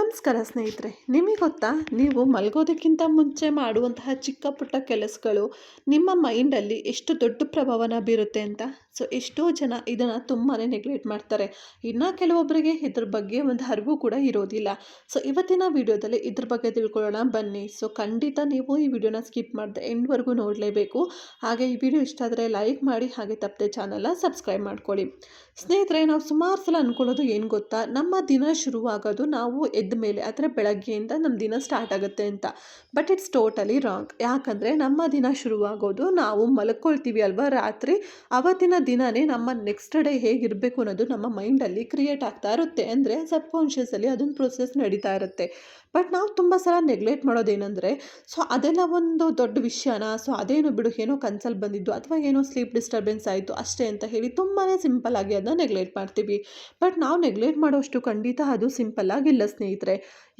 ನಮಸ್ಕಾರ ಸ್ನೇಹಿತರೆ. ನಿಮಗೆ ಗೊತ್ತಾ, ನೀವು ಮಲಗೋದಕ್ಕಿಂತ ಮುಂಚೆ ಮಾಡುವಂತಹ ಚಿಕ್ಕ ಪುಟ್ಟ ಕೆಲಸಗಳು ನಿಮ್ಮ ಮೈಂಡಲ್ಲಿ ಎಷ್ಟು ದೊಡ್ಡ ಪ್ರಭಾವನ ಬೀರುತ್ತೆ ಅಂತ. ಸೊ ಎಷ್ಟೋ ಜನ ಇದನ್ನು ತುಂಬಾ ನೆಗ್ಲೆಕ್ಟ್ ಮಾಡ್ತಾರೆ. ಇನ್ನು ಕೆಲವೊಬ್ಬರಿಗೆ ಇದ್ರ ಬಗ್ಗೆ ಒಂದು ಅರಿವು ಕೂಡ ಇರೋದಿಲ್ಲ. ಸೊ ಇವತ್ತಿನ ವಿಡಿಯೋದಲ್ಲಿ ಇದ್ರ ಬಗ್ಗೆ ತಿಳ್ಕೊಳ್ಳೋಣ ಬನ್ನಿ. ಸೊ ಖಂಡಿತ ನೀವು ಈ ವಿಡಿಯೋನ ಸ್ಕಿಪ್ ಮಾಡದೆ ಎಂಡ್ವರೆಗೂ ನೋಡಲೇಬೇಕು. ಹಾಗೆ ಈ ವಿಡಿಯೋ ಇಷ್ಟ ಆದರೆ ಲೈಕ್ ಮಾಡಿ, ಹಾಗೆ ತಪ್ಪದೆ ಚಾನಲ್ನ ಸಬ್ಸ್ಕ್ರೈಬ್ ಮಾಡ್ಕೊಳ್ಳಿ. ಸ್ನೇಹಿತರೆ, ನಾವು ಸುಮಾರು ಸಲ ಅಂದ್ಕೊಳ್ಳೋದು ಏನು ಗೊತ್ತಾ, ನಮ್ಮ ದಿನ ಶುರುವಾಗೋದು ನಾವು ಎದ್ದ ಮೇಲೆ, ಅಂದರೆ ಬೆಳಗ್ಗೆಯಿಂದ ನಮ್ಮ ದಿನ ಸ್ಟಾರ್ಟ್ ಆಗುತ್ತೆ ಅಂತ. But it's totally wrong. ಯಾಕಂದರೆ ನಮ್ಮ ದಿನ ಶುರುವಾಗೋದು ನಾವು ಮಲ್ಕೊಳ್ತೀವಿ ಅಲ್ವಾ ರಾತ್ರಿ, ಅವತ್ತಿನ ದಿನವೇ ನಮ್ಮ ನೆಕ್ಸ್ಟ್ ಡೇ ಹೇಗಿರಬೇಕು ಅನ್ನೋದು ನಮ್ಮ ಮೈಂಡಲ್ಲಿ ಕ್ರಿಯೇಟ್ ಆಗ್ತಾ ಇರುತ್ತೆ. ಅಂದರೆ ಸಬ್ಕಾನ್ಷಿಯಸಲ್ಲಿ ಅದೊಂದು ಪ್ರೊಸೆಸ್ ನಡೀತಾ ಇರುತ್ತೆ. ಬಟ್ ನಾವು ತುಂಬ ಸಲ ನೆಗ್ಲೆಕ್ಟ್ ಮಾಡೋದೇನೆಂದರೆ, ಸೊ ಅದೆಲ್ಲ ಒಂದು ದೊಡ್ಡ ವಿಷಯನ, ಸೊ ಅದೇನು ಬಿಡು, ಏನೋ ಕನ್ಸಲ್ಲಿ ಬಂದಿದ್ದು ಅಥವಾ ಏನೋ ಸ್ಲೀಪ್ ಡಿಸ್ಟರ್ಬೆನ್ಸ್ ಆಯಿತು ಅಷ್ಟೇ ಅಂತ ಹೇಳಿ ತುಂಬಾ ಸಿಂಪಲ್ ಆಗಿ ಅದನ್ನ ನೆಗ್ಲೆಕ್ಟ್ ಮಾಡ್ತೀವಿ. ಬಟ್ ನಾವು ನೆಗ್ಲೆಕ್ಟ್ ಮಾಡೋಷ್ಟು ಖಂಡಿತ ಅದು ಸಿಂಪಲ್ ಆಗಿಲ್ಲ ಸ್ನೇಹಿತರೆ.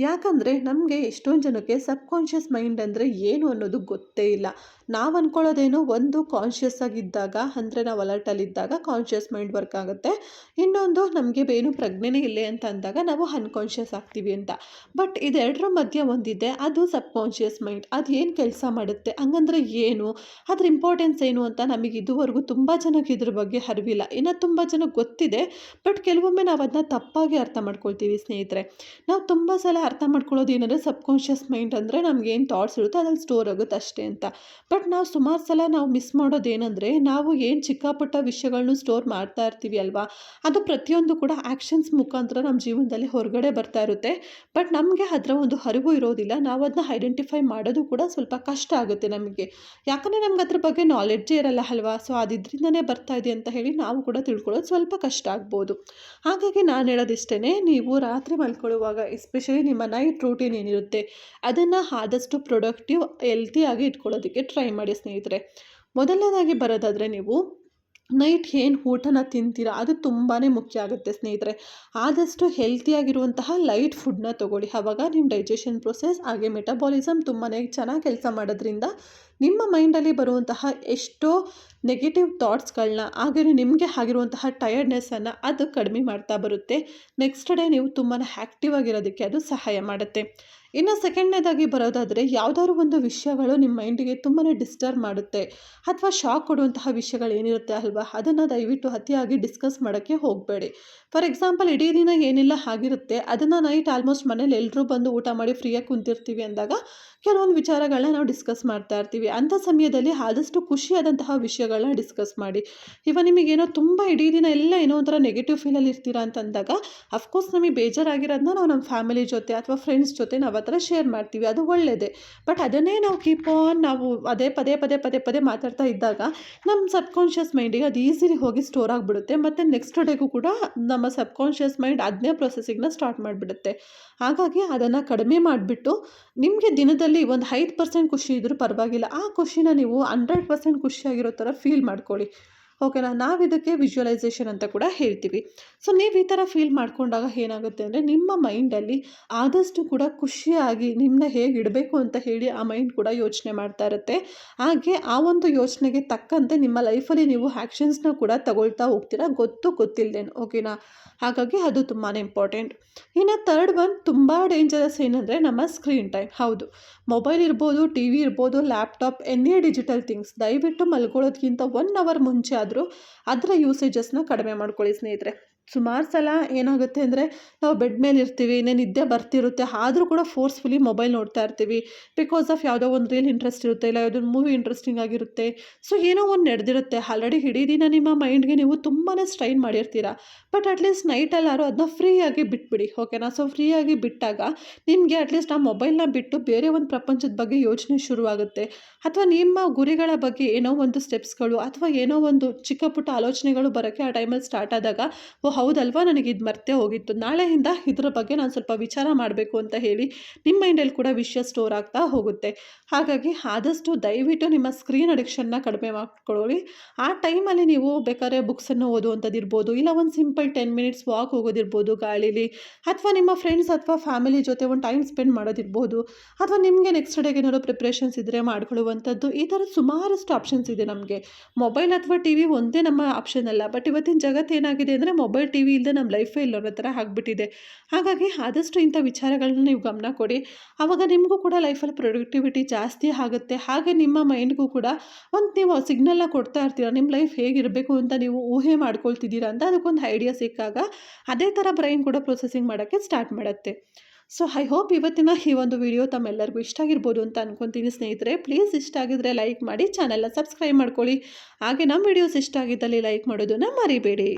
ಯಾಕಂದರೆ ನಮಗೆ ಎಷ್ಟೊಂದು ಜನಕ್ಕೆ ಸಬ್ಕಾನ್ಷಿಯಸ್ ಮೈಂಡ್ ಅಂದರೆ ಏನು ಅನ್ನೋದು ಗೊತ್ತೇ ಇಲ್ಲ. ನಾವು ಅಂದ್ಕೊಳ್ಳೋದೇನು, ಒಂದು ಕಾನ್ಷಿಯಸ್ ಆಗಿದ್ದಾಗ, ಅಂದರೆ ನಾವು ಅಲರ್ಟಲ್ಲಿದ್ದಾಗ ಕಾನ್ಷಿಯಸ್ ಮೈಂಡ್ ವರ್ಕ್ ಆಗುತ್ತೆ. ಇನ್ನೊಂದು ನಮಗೆ ಏನು ಪ್ರಜ್ಞೆನೇ ಇಲ್ಲೇ ಅಂತ ಅಂದಾಗ ನಾವು ಅನ್ಕಾನ್ಷಿಯಸ್ ಆಗ್ತೀವಿ ಅಂತ. ಬಟ್ ಇದೆರಡರ ಮಧ್ಯೆ ಒಂದಿದೆ, ಅದು ಸಬ್ಕಾನ್ಷಿಯಸ್ ಮೈಂಡ್. ಅದು ಏನು ಕೆಲಸ ಮಾಡುತ್ತೆ, ಹಂಗಂದ್ರೆ ಏನು, ಅದ್ರ ಇಂಪಾರ್ಟೆನ್ಸ್ ಏನು ಅಂತ ನಮಗೆ ಇದುವರೆಗೂ ತುಂಬ ಜನಕ್ಕೆ ಇದ್ರ ಬಗ್ಗೆ ಅರಿವಿಲ್ಲ. ಇನ್ನು ತುಂಬ ಜನಕ್ಕೆ ಗೊತ್ತಿದೆ, ಬಟ್ ಕೆಲವೊಮ್ಮೆ ನಾವು ಅದನ್ನ ತಪ್ಪಾಗಿ ಅರ್ಥ ಮಾಡ್ಕೊಳ್ತೀವಿ ಸ್ನೇಹಿತರೆ. ನಾವು ತುಂಬ ಸಲ ಅರ್ಥ ಮಾಡ್ಕೊಳ್ಳೋದು ಏನಂದರೆ, ಸಬ್ಕಾನ್ಷಿಯಸ್ ಮೈಂಡ್ ಅಂದರೆ ನಮ್ಗೆ ಏನು ಥಾಟ್ಸ್ ಇರುತ್ತೋ ಅದ್ರಲ್ಲಿ ಸ್ಟೋರ್ ಆಗುತ್ತೆ ಅಷ್ಟೇ ಅಂತ. ಬಟ್ ನಾವು ಸುಮಾರು ಸಲ ನಾವು ಮಿಸ್ ಮಾಡೋದು ಏನಂದರೆ, ನಾವು ಏನು ಚಿಕ್ಕ ಪುಟ್ಟ ವಿಷಯಗಳನ್ನೂ ಸ್ಟೋರ್ ಮಾಡ್ತಾ ಇರ್ತೀವಿ ಅಲ್ವಾ, ಅದು ಪ್ರತಿಯೊಂದು ಕೂಡ ಆ್ಯಕ್ಷನ್ಸ್ ಮುಖಾಂತರ ನಮ್ಮ ಜೀವನದಲ್ಲಿ ಹೊರಗಡೆ ಬರ್ತಾ ಇರುತ್ತೆ. ಬಟ್ ನಮಗೆ ಅದರ ಒಂದು ಅರಿವು ಇರೋದಿಲ್ಲ. ನಾವು ಅದನ್ನ ಐಡೆಂಟಿಫೈ ಮಾಡೋದು ಕೂಡ ಸ್ವಲ್ಪ ಕಷ್ಟ ಆಗುತ್ತೆ ನಮಗೆ. ಯಾಕಂದರೆ ನಮ್ಗೆ ಅದ್ರ ಬಗ್ಗೆ ನಾಲೆಡ್ಜೇ ಇರಲ್ಲ ಅಲ್ವಾ. ಸೊ ಅದಿದ್ರಿಂದನೇ ಬರ್ತಾ ಇದೆ ಅಂತ ಹೇಳಿ ನಾವು ಕೂಡ ತಿಳ್ಕೊಳ್ಳೋದು ಸ್ವಲ್ಪ ಕಷ್ಟ ಆಗ್ಬೋದು. ಹಾಗಾಗಿ ನಾನು ಹೇಳೋದಿಷ್ಟೇ, ನೀವು ರಾತ್ರಿ ಮಲ್ಕೊಳ್ಳುವಾಗ ಎಸ್ಪೆಷಲಿ ನಿಮ್ಮ ನೈಟ್ ರೂಟೀನ್ ಏನಿರುತ್ತೆ ಅದನ್ನು ಆದಷ್ಟು ಪ್ರೊಡಕ್ಟಿವ್ ಹೆಲ್ತಿಯಾಗಿ ಇಟ್ಕೊಳ್ಳೋದಕ್ಕೆ ಟ್ರೈ ಮಾಡಿ ಸ್ನೇಹಿತರೆ. ಮೊದಲನೇದಾಗಿ ಬರೋದಾದರೆ, ನೀವು ನೈಟ್ ಏನು ಊಟನ ತಿಂತೀರಾ ಅದು ತುಂಬಾ ಮುಖ್ಯ ಆಗುತ್ತೆ ಸ್ನೇಹಿತರೆ. ಆದಷ್ಟು ಹೆಲ್ತಿಯಾಗಿರುವಂತಹ ಲೈಟ್ ಫುಡ್ನ ತೊಗೊಳ್ಳಿ. ಆವಾಗ ನಿಮ್ಮ ಡೈಜೆಷನ್ ಪ್ರೊಸೆಸ್ ಹಾಗೆ ಮೆಟಬಾಲಿಸಮ್ ತುಂಬಾ ಚೆನ್ನಾಗಿ ಕೆಲಸ ಮಾಡೋದ್ರಿಂದ ನಿಮ್ಮ ಮೈಂಡಲ್ಲಿ ಬರುವಂತಹ ಎಷ್ಟೋ ನೆಗೆಟಿವ್ ಥಾಟ್ಸ್ಗಳನ್ನ, ಹಾಗೆ ನಿಮಗೆ ಆಗಿರುವಂತಹ ಟಯರ್ಡ್ನೆಸ್ಸನ್ನು ಅದು ಕಡಿಮೆ ಮಾಡ್ತಾ ಬರುತ್ತೆ. ನೆಕ್ಸ್ಟ್ ಡೇ ನೀವು ತುಂಬಾ ಆ್ಯಕ್ಟಿವ್ ಆಗಿರೋದಕ್ಕೆ ಅದು ಸಹಾಯ ಮಾಡುತ್ತೆ. ಇನ್ನು ಸೆಕೆಂಡ್ನೇದಾಗಿ ಬರೋದಾದರೆ, ಯಾವುದಾದ್ರು ಒಂದು ವಿಷಯಗಳು ನಿಮ್ಮ ಮೈಂಡಿಗೆ ತುಂಬಾ ಡಿಸ್ಟರ್ಬ್ ಮಾಡುತ್ತೆ ಅಥವಾ ಶಾಕ್ ಕೊಡುವಂತಹ ವಿಷಯಗಳು ಏನಿರುತ್ತೆ ಅಲ್ವಾ, ಅದನ್ನು ದಯವಿಟ್ಟು ಅತಿಯಾಗಿ ಡಿಸ್ಕಸ್ ಮಾಡೋಕ್ಕೆ ಹೋಗಬೇಡಿ. ಫಾರ್ ಎಕ್ಸಾಂಪಲ್, ಇಡೀ ದಿನ ಏನೆಲ್ಲ ಆಗಿರುತ್ತೆ ಅದನ್ನು ನೈಟ್ ಆಲ್ಮೋಸ್ಟ್ ಮನೇಲಿ ಎಲ್ಲರೂ ಬಂದು ಊಟ ಮಾಡಿ ಫ್ರೀಯಾಗಿ ಕುಂತಿರ್ತೀವಿ ಅಂದಾಗ ಕೆಲವೊಂದು ವಿಚಾರಗಳನ್ನ ನಾವು ಡಿಸ್ಕಸ್ ಮಾಡ್ತಾ ಇರ್ತೀವಿ. ಅಂಥ ಸಮಯದಲ್ಲಿ ಆದಷ್ಟು ಖುಷಿಯಾದಂತಹ ವಿಷಯಗಳನ್ನ ಡಿಸ್ಕಸ್ ಮಾಡಿ. ಇವಾಗ ನಿಮಗೇನೋ ತುಂಬ ಇಡೀ ದಿನ ಎಲ್ಲ ಏನೋ ಒಂಥರ ನೆಗೆಟಿವ್ ಫೀಲಲ್ಲಿ ಇರ್ತೀರಾ ಅಂತಂದಾಗ, ಅಫ್ಕೋರ್ಸ್ ನಮಗೆ ಬೇಜಾರಾಗಿರೋದನ್ನ ನಾವು ನಮ್ಮ ಫ್ಯಾಮಿಲಿ ಜೊತೆ ಅಥವಾ ಫ್ರೆಂಡ್ಸ್ ಜೊತೆ ನಾವು ಆ ಥರ ಶೇರ್ ಮಾಡ್ತೀವಿ, ಅದು ಒಳ್ಳೆಯದೇ. ಬಟ್ ಅದನ್ನೇ ನಾವು ಕೀಪ್ ಆನ್ ನಾವು ಅದೇ ಪದೇ ಪದೇ ಪದೇ ಪದೇ ಮಾತಾಡ್ತಾ ಇದ್ದಾಗ ನಮ್ಮ ಸಬ್ಕಾನ್ಷಿಯಸ್ ಮೈಂಡಿಗೆ ಅದು ಈಸಿಲಿ ಹೋಗಿ ಸ್ಟೋರ್ ಆಗಿಬಿಡುತ್ತೆ. ಮತ್ತು ನೆಕ್ಸ್ಟ್ ಡೇಗೂ ಕೂಡ ನಮ್ಮ ಸಬ್ಕಾನ್ಷಿಯಸ್ ಮೈಂಡ್ ಅದನ್ನೇ ಪ್ರೊಸೆಸಿಂಗ್ನ ಸ್ಟಾರ್ಟ್ ಮಾಡಿಬಿಡುತ್ತೆ. ಹಾಗಾಗಿ ಅದನ್ನು ಕಡಿಮೆ ಮಾಡಿಬಿಟ್ಟು, ನಿಮಗೆ ದಿನದಲ್ಲಿ ಒಂದು 5% ಖುಷಿ ಇದ್ದರೂ ಪರವಾಗಿಲ್ಲ, ಆ ಖುಷಿನ ನೀವು 100% ಖುಷಿಯಾಗಿರೋ ಥರ ಫೀಲ್ ಮಾಡ್ಕೊಳ್ಳಿ. ಓಕೆನಾ. ನಾವಿದಕ್ಕೆ ವಿಜುವಲೈಸೇಷನ್ ಅಂತ ಕೂಡ ಹೇಳ್ತೀವಿ. ಸೊ ನೀವು ಈ ಥರ ಫೀಲ್ ಮಾಡ್ಕೊಂಡಾಗ ಏನಾಗುತ್ತೆ ಅಂದರೆ, ನಿಮ್ಮ ಮೈಂಡಲ್ಲಿ ಆದಷ್ಟು ಕೂಡ ಖುಷಿಯಾಗಿ ನಿಮ್ಮನ್ನ ಹೇಗೆ ಇಡಬೇಕು ಅಂತ ಹೇಳಿ ಆ ಮೈಂಡ್ ಕೂಡ ಯೋಚನೆ ಮಾಡ್ತಾ ಇರುತ್ತೆ. ಹಾಗೆ ಆ ಒಂದು ಯೋಚನೆಗೆ ತಕ್ಕಂತೆ ನಿಮ್ಮ ಲೈಫಲ್ಲಿ ನೀವು ಆ್ಯಕ್ಷನ್ಸ್ನ ಕೂಡ ತಗೊಳ್ತಾ ಹೋಗ್ತೀರಾ, ಗೊತ್ತಿಲ್ಲದೇನು. ಓಕೆನಾ. ಹಾಗಾಗಿ ಅದು ತುಂಬಾ ಇಂಪಾರ್ಟೆಂಟ್. ಇನ್ನು ಥರ್ಡ್ ಒನ್ ತುಂಬ ಡೇಂಜರಸ್ ಏನಂದರೆ, ನಮ್ಮ ಸ್ಕ್ರೀನ್ ಟೈಮ್. ಹೌದು, ಮೊಬೈಲ್ ಇರ್ಬೋದು, ಟಿ ವಿ ಇರ್ಬೋದು, ಲ್ಯಾಪ್ಟಾಪ್, ಎನಿ ಡಿಜಿಟಲ್ ಥಿಂಗ್ಸ್, ದಯವಿಟ್ಟು ಮಲ್ಕೊಳ್ಳೋದಕ್ಕಿಂತ 1 hour ಮುಂಚೆ ಆದರೂ ಅದರ ಯೂಸೇಜಸ್ನ ಕಡಿಮೆ ಮಾಡ್ಕೊಳ್ಳಿ ಸ್ನೇಹಿತರೆ. ಸುಮಾರು ಸಲ ಏನಾಗುತ್ತೆ ಅಂದರೆ, ನಾವು ಬೆಡ್ ಮೇಲೆ ಇರ್ತೀವಿ, ನಿದ್ದೆ ಬರ್ತಿರುತ್ತೆ, ಆದರೂ ಕೂಡ ಫೋರ್ಸ್ಫುಲಿ ಮೊಬೈಲ್ ನೋಡ್ತಾ ಇರ್ತೀವಿ. ಬಿಕಾಸ್ ಆಫ್ ಯಾವುದೋ ಒಂದು ರೀಲ್ ಇಂಟ್ರೆಸ್ಟ್ ಇರುತ್ತೆ, ಇಲ್ಲ ಯಾವುದೋ ಒಂದು ಮೂವಿ ಇಂಟ್ರೆಸ್ಟಿಂಗ್ ಆಗಿರುತ್ತೆ. ಸೊ ಏನೋ ಒಂದು ನಡೆದಿರುತ್ತೆ, ಆಲ್ರೆಡಿ ಇಡೀ ದಿನ ನಿಮ್ಮ ಮೈಂಡ್ಗೆ ನೀವು ತುಂಬಾ ಸ್ಟ್ರೈನ್ ಮಾಡಿರ್ತೀರ. ಬಟ್ ಅಟ್ಲೀಸ್ಟ್ ನೈಟಲ್ಲಾರು ಅದನ್ನ ಫ್ರೀಯಾಗಿ ಬಿಟ್ಬಿಡಿ. ಓಕೆನಾ. ಸೊ ಫ್ರೀಯಾಗಿ ಬಿಟ್ಟಾಗ ನಿಮಗೆ ಅಟ್ಲೀಸ್ಟ್ ಆ ಮೊಬೈಲ್ನ ಬಿಟ್ಟು ಬೇರೆ ಒಂದು ಪ್ರಪಂಚದ ಬಗ್ಗೆ ಯೋಚನೆ ಶುರುವಾಗುತ್ತೆ. ಅಥವಾ ನಿಮ್ಮ ಗುರಿಗಳ ಬಗ್ಗೆ ಏನೋ ಒಂದು ಸ್ಟೆಪ್ಸ್ಗಳು ಅಥವಾ ಏನೋ ಒಂದು ಚಿಕ್ಕ ಪುಟ್ಟ ಆಲೋಚನೆಗಳು ಬರೋಕ್ಕೆ ಆ ಟೈಮಲ್ಲಿ ಸ್ಟಾರ್ಟ್ ಆದಾಗ, ಓ ಹೌದಲ್ವಾ, ನನಗೆ ಇದು ಮರ್ತೇ ಹೋಗಿತ್ತು, ನಾಳೆಯಿಂದ ಇದರ ಬಗ್ಗೆ ನಾನು ಸ್ವಲ್ಪ ವಿಚಾರ ಮಾಡಬೇಕು ಅಂತ ಹೇಳಿ ನಿಮ್ಮ ಮೈಂಡಲ್ಲಿ ಕೂಡ ವಿಷಯ ಸ್ಟೋರ್ ಆಗ್ತಾ ಹೋಗುತ್ತೆ. ಹಾಗಾಗಿ ಆದಷ್ಟು ದಯವಿಟ್ಟು ನಿಮ್ಮ ಸ್ಕ್ರೀನ್ ಅಡಿಕ್ಷನ್ನ ಕಡಿಮೆ ಮಾಡ್ಕೊಳ್ಳಿ. ಆ ಟೈಮಲ್ಲಿ ನೀವು ಬೇಕಾದ್ರೆ ಬುಕ್ಸನ್ನು ಓದುವಂಥದ್ದಿರ್ಬೋದು, ಇಲ್ಲ ಒಂದು ಸಿಂಪಲ್ 10 minutes ವಾಕ್ ಹೋಗೋದಿರ್ಬೋದು ಗಾಳೀಲಿ, ಅಥವಾ ನಿಮ್ಮ ಫ್ರೆಂಡ್ಸ್ ಅಥವಾ ಫ್ಯಾಮಿಲಿ ಜೊತೆ ಒಂದು ಟೈಮ್ ಸ್ಪೆಂಡ್ ಮಾಡೋದಿರ್ಬೋದು, ಅಥವಾ ನಿಮಗೆ ನೆಕ್ಸ್ಟ್ ಡೇಗೆ ಏನಾದ್ರು ಪ್ರಿಪ್ರೇಷನ್ಸ್ ಇದ್ದರೆ ಮಾಡ್ಕೊಳ್ಳುವಂಥದ್ದು. ಈ ಥರ ಸುಮಾರಷ್ಟು ಆಪ್ಷನ್ಸ್ ಇದೆ ನಮಗೆ. ಮೊಬೈಲ್ ಅಥವಾ ಟಿ ವಿ ಒಂದೇ ನಮ್ಮ ಆಪ್ಷನ್ ಅಲ್ಲ. ಬಟ್ ಇವತ್ತಿನ ಜಗತ್ತು ಏನಾಗಿದೆ ಅಂದರೆ, ಮೊಬೈಲ್ ಮೊಬೈಲ್ ಟಿ ವಿ ಇಲ್ಲದೆ ನಮ್ಮ ಲೈಫೇ ಇಲ್ಲ ಅನ್ನೋ ಥರ ಆಗಿಬಿಟ್ಟಿದೆ. ಹಾಗಾಗಿ ಆದಷ್ಟು ಇಂಥ ವಿಚಾರಗಳನ್ನ ನೀವು ಗಮನ ಕೊಡಿ. ಆವಾಗ ನಿಮಗೂ ಕೂಡ ಲೈಫಲ್ಲಿ ಪ್ರೊಡಕ್ಟಿವಿಟಿ ಜಾಸ್ತಿ ಆಗುತ್ತೆ. ಹಾಗೆ ನಿಮ್ಮ ಮೈಂಡ್‌ಗೂ ಕೂಡ ಒಂದು ನೀವು ಸಿಗ್ನಲ್‌ನ ಕೊಡ್ತಾ ಇರ್ತೀರ. ನಿಮ್ಮ ಲೈಫ್ ಹೇಗಿರಬೇಕು ಅಂತ ನೀವು ಊಹೆ ಮಾಡ್ಕೊಳ್ತಿದ್ದೀರಾ ಅಂತ ಅದಕ್ಕೊಂದು ಐಡಿಯಾ ಸಿಕ್ಕಾಗ ಅದೇ ಥರ ಬ್ರೈನ್ ಕೂಡ ಪ್ರೊಸೆಸಿಂಗ್ ಮಾಡೋಕ್ಕೆ ಸ್ಟಾರ್ಟ್ ಮಾಡುತ್ತೆ. ಸೊ ಐ ಹೋಪ್ ಇವತ್ತಿನ ಈ ಒಂದು ವಿಡಿಯೋ ತಮ್ಮೆಲ್ಲರಿಗೂ ಇಷ್ಟ ಆಗಿರ್ಬೋದು ಅಂತ ಅನ್ಕೊತೀನಿ ಸ್ನೇಹಿತರೆ. ಪ್ಲೀಸ್ ಇಷ್ಟ ಆಗಿದ್ರೆ ಲೈಕ್ ಮಾಡಿ, ಚಾನಲ್‌ನ ಸಬ್ಸ್ಕ್ರೈಬ್ ಮಾಡ್ಕೊಳ್ಳಿ. ಹಾಗೆ ನಮ್ಮ ವಿಡಿಯೋಸ್ ಇಷ್ಟ ಆಗಿದ್ದಲ್ಲಿ ಲೈಕ್ ಮಾಡೋದನ್ನು ಮರಿಬೇಡಿ.